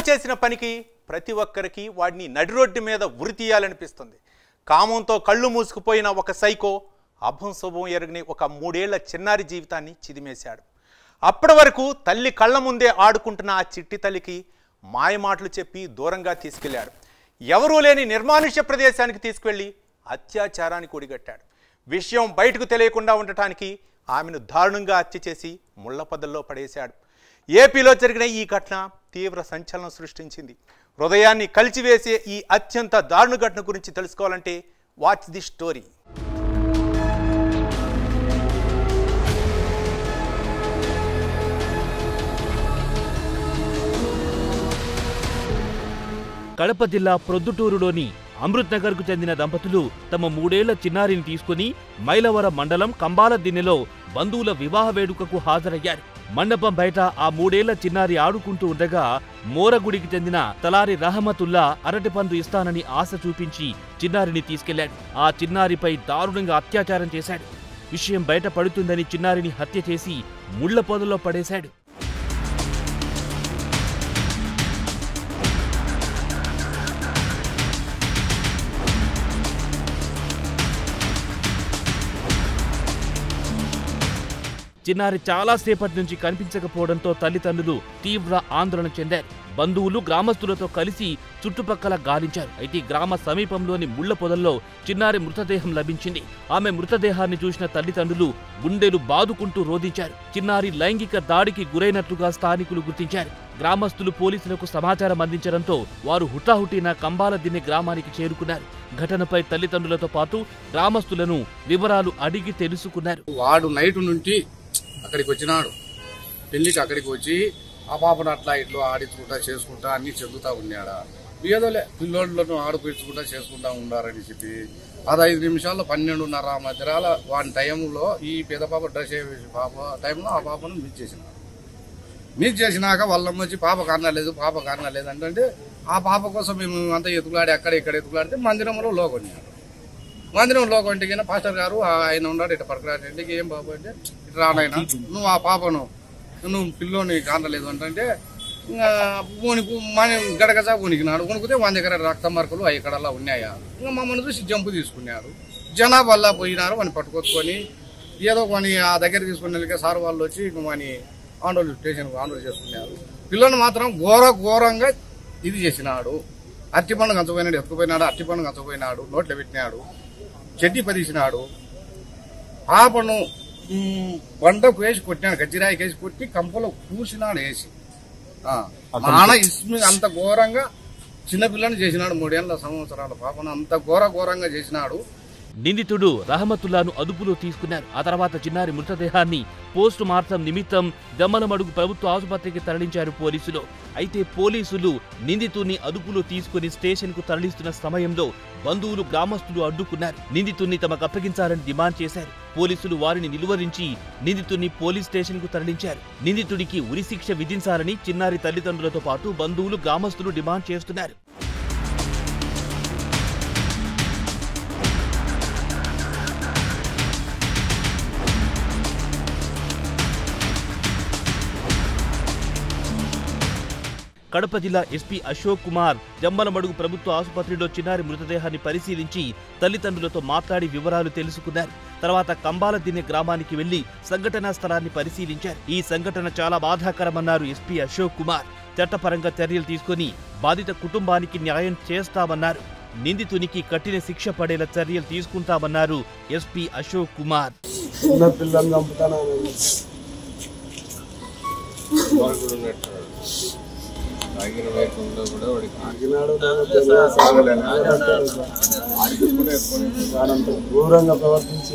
చేసిన పనికి ప్రతి ఒక్కరికి వాడిని నడి రోడ్డు మీద ఉరి తీయాలనిపిస్తుంది. కామంతో కళ్ళు మూసుకుపోయిన ఒక సైకో అభం శుభం ఎరగని ఒక 3 ఏళ్ల చిన్నారి జీవితాన్ని చిదిమేశాడు. అప్పటి వరకు తల్లి కళ్ళ ముందే ఆడుకుంటున్న ఆ చిట్టి తల్లికి మాయమాటలు చెప్పి దూరంగా తీసుకెళ్లాడు. ఎవరూ లేని నిర్మానుష్య ప్రదేశానికి తీసుకెళ్లి అత్యాచారానికి ఒడిగట్టాడు. విషయం బయటకు తెలియకుండా ఉండటానికి ఆమెను దారుణంగా హత్య చేసి ముళ్లపొదల్లో పడేశాడు. ఏపీలో జరిగిన ఈ ఘటన తీవ్ర సంచలనం సృష్టించింది. హృదయాన్ని కలిచివేసే ఈ అత్యంత దారుణ ఘటన గురించి తెలుసుకోవాలంటే వాచ్ ది స్టోరీ. కడప జిల్లా ప్రొద్దుటూరులోని అమృత్ నగర్కు చెందిన దంపతులు తమ 3 ఏళ్ల చిన్నారిని తీసుకుని మైలవరం మండలం కంబాల దిన్నెలో బంధువుల వివాహ వేడుకకు హాజరయ్యారు. మండపం బయట ఆ 3 ఏళ్ల చిన్నారి ఆడుకుంటూ ఉండగా మోరగుడికి చెందిన తలారి రహమతుల్లా అరటిపండు ఇస్తానని ఆశ చూపించి చిన్నారిని తీసుకెళ్లాడు. ఆ చిన్నారిపై దారుణంగా అత్యాచారం చేశాడు. విషయం బయట పడుతుందని చిన్నారిని హత్య చేసి ముళ్ల పొదలో పడేశాడు. చిన్నారి చాలాసేపటి నుంచి కనిపించకపోవడంతో తల్లిదండ్రులు తీవ్ర ఆందోళన చెందారు. బంధువులు గ్రామస్తులతో కలిసి చుట్టుపక్కల గాలించారు. అయితే గ్రామ సమీపంలోని ముళ్ల పొదల్లో చిన్నారి మృతదేహం లభించింది. ఆమె మృతదేహాన్ని చూసిన తల్లిదండ్రులు గుండెలు బాదుకుంటూ రోధించారు. చిన్నారి లైంగిక దాడికి గురైనట్లుగా స్థానికులు గుర్తించారు. గ్రామస్తులు పోలీసులకు సమాచారం అందించడంతో వారు హుటాహుటిన కంబాల దిన్నె గ్రామానికి చేరుకున్నారు. ఘటనపై తల్లిదండ్రులతో పాటు గ్రామస్తులను వివరాలు అడిగి తెలుసుకున్నారు. వాడు నైట్ నుండి అక్కడికి వచ్చినాడు. పెళ్లికి అక్కడికి వచ్చి ఆ పాపను అట్లా ఇట్లా ఆడించుకుంటా చేసుకుంటా అన్ని చెందుతా ఉన్నాడా. ఏదోలే పిల్లోళ్ళను ఆడిపించుకుంటా చేసుకుంటా ఉండారని చెప్పి 15 నిమిషాల్లో 12:30 మధ్యరాల వాని టైంలో ఈ పెద్ద పాప డ్రెస్ వేసి పాప టైంలో ఆ పాపను మిస్ చేసినాక వాళ్ళమ్మ వచ్చి పాప కారణలేదు అంటే ఆ పాప కోసం మేము అంతా ఎతుకులాడి అక్కడ ఇక్కడ ఎతుకులాడితే మందిరంలో లోకొన్నాడు. మందిరం లోకొంటే కింద పాస్టర్ గారు ఆయన ఉన్నాడు. ఇట్లా పక్కరాంటికి ఏం బాబు అంటే ఇట్లా రానైనా నువ్వు ఆ పాపను నువ్వు పిల్లోని కానలేదు అంటే గడగజా ఉనికినాడు. ఉనికితే 100 దగ్గర రక్త మార్కులు ఇక్కడల్లా ఉన్నాయా. ఇంకా మమ్మల్ని చూసి జంపు తీసుకున్నాడు. జనాభల్లా పోయినారు. వాడిని పట్టుకొచ్చుకొని ఏదో కొని ఆ దగ్గర తీసుకునే సార్ వాళ్ళు వచ్చి వాని స్టేషన్కు ఆందోళన చేసుకున్నారు. పిల్లని మాత్రం ఘోరంగా ఇది చేసినాడు. అరటిపండు కంచపోయినాడు, ఎత్తుకుపోయినాడు. అరటిపండు కంచపోయినాడు, నోట్లో పెట్టినాడు, చెడ్డి పదీసినాడు. పాపను బండకు వేసి కొట్టినాడు, గజ్జిరాయికి వేసి కొట్టి కంపలో కూసినాడు వేసి. అంత ఘోరంగా చిన్నపిల్లని చేసినాడు. 3 సంవత్సరాల పాపను అంత ఘోరంగా చేసినాడు. నిందితుడు రహమతుల్లాను అదుపులో తీసుకున్నారు. ఆ తర్వాత చిన్నారి మృతదేహాన్ని పోస్టు మార్టం నిమిత్తం దమ్మలమడుగు ప్రభుత్వ ఆసుపత్రికి తరలించారు పోలీసులు. అయితే పోలీసులు నిందితుడిని అదుపులో తీసుకుని స్టేషన్ కు తరలిస్తున్న సమయంలో బంధువులు గ్రామస్తులు అడ్డుకున్నారు. నిందితుడిని తమకు అప్పగించాలని డిమాండ్ చేశారు. పోలీసులు వారిని నిలువరించి నిందితుడిని పోలీస్ స్టేషన్ కు తరలించారు. నిందితుడికి ఉరిశిక్ష విధించాలని చిన్నారి తల్లిదండ్రులతో పాటు బంధువులు గ్రామస్తులు డిమాండ్ చేస్తున్నారు. కడప జిల్లా ఎస్పీ అశోక్ కుమార్ జమ్మలమడుగు ప్రభుత్వ ఆసుపత్రిలో చిన్నారి మృతదేహాన్ని పరిశీలించి తల్లిదండ్రులతో మాట్లాడి వివరాలు తెలుసుకున్నారు. తర్వాత కంబాల దిన్నె గ్రామానికి వెళ్లి సంఘటనా స్థలాన్ని పరిశీలించారు. ఈ సంఘటన చాలా బాధాకరమన్నారు ఎస్పీ అశోక్ కుమార్. చట్టపరంగా చర్యలు తీసుకుని బాధిత కుటుంబానికి న్యాయం చేస్తామన్నారు. నిందితునికి కఠిన శిక్ష పడేలా చర్యలు తీసుకుంటామన్నారు ఎస్పీ అశోక్ కుమార్. ఘోరంగా ప్రవర్తించి